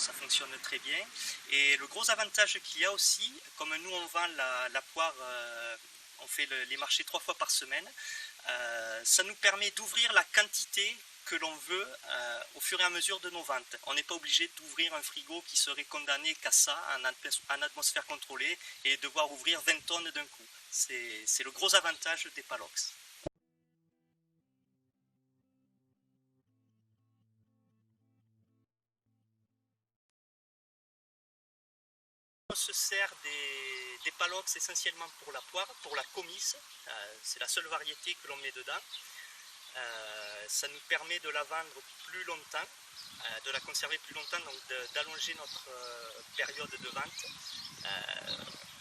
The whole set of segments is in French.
ça fonctionne très bien. Et le gros avantage qu'il y a aussi, comme nous on vend la poire, on fait les marchés 3 fois par semaine, ça nous permet d'ouvrir la quantité que l'on veut au fur et à mesure de nos ventes. On n'est pas obligé d'ouvrir un frigo qui serait condamné qu'à ça, en atmosphère contrôlée, et devoir ouvrir 20 tonnes d'un coup. C'est le gros avantage des Palox. On se sert des Palox essentiellement pour la poire, pour la comice. C'est la seule variété que l'on met dedans. Ça nous permet de la vendre plus longtemps, de la conserver plus longtemps, donc d'allonger notre période de vente.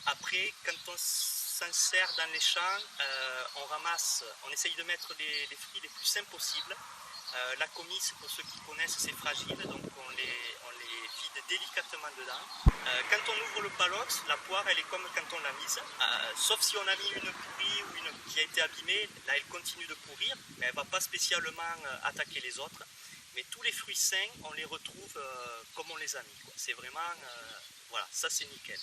Après, quand on s'en sert dans les champs, on essaye de mettre les fruits les plus sains possibles. La comice, pour ceux qui connaissent, c'est fragile, donc on les vide délicatement dedans. Quand on ouvre le Palox, la poire, elle est comme quand on l'a mise, sauf si on a mis une pourrie ou une qui a été abîmée, là elle continue de pourrir, mais elle ne va pas spécialement attaquer les autres. Mais tous les fruits sains, on les retrouve comme on les a mis. C'est vraiment, voilà, ça c'est nickel.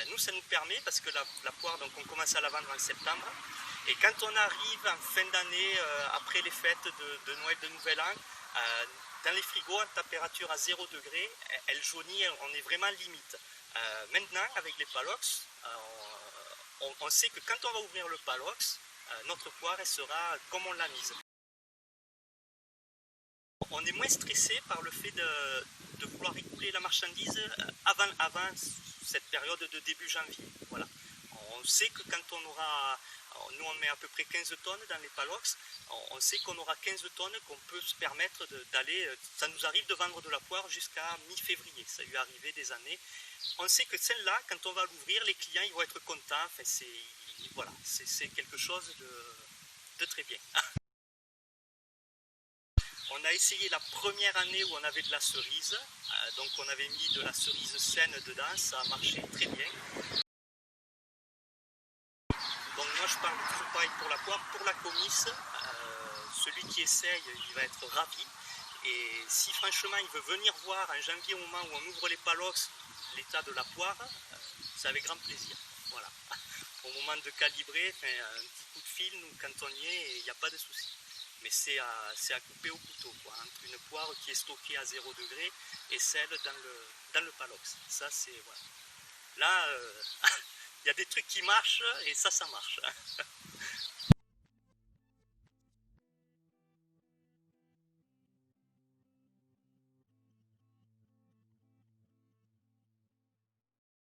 Nous, ça nous permet, parce que la poire, donc on commence à la vendre en septembre, et quand on arrive en fin d'année, après les fêtes de Noël, de Nouvel An, dans les frigos, en température à 0 degré, elle jaunit, on est vraiment limite. Maintenant, avec les Palox, on sait que quand on va ouvrir le Palox, notre poire, elle sera comme on l'a mise. On est moins stressé par le fait de vouloir écouler la marchandise avant cette période de début janvier. Voilà. On sait que quand on aura, nous on met à peu près 15 tonnes dans les Palox, on sait qu'on aura 15 tonnes qu'on peut se permettre d'aller, ça nous arrive de vendre de la poire jusqu'à mi-février, ça lui est arrivé des années. On sait que celle-là, quand on va l'ouvrir, les clients ils vont être contents, enfin, voilà, c'est quelque chose de très bien. On a essayé la première année où on avait de la cerise, donc on avait mis de la cerise saine dedans, ça a marché très bien. Donc moi je parle toujours pareil pour la poire, pour la comice, celui qui essaye il va être ravi. Et si franchement il veut venir voir en janvier au moment où on ouvre les Palox l'état de la poire, c'est avec grand plaisir. Voilà. Au moment de calibrer, un petit coup de fil, nous quand on y est, il n'y a pas de souci. Mais c'est à couper au couteau, quoi, entre une poire qui est stockée à 0 degré et celle dans le Palox. Ça, c'est, voilà. Là, il y a des trucs qui marchent et ça marche.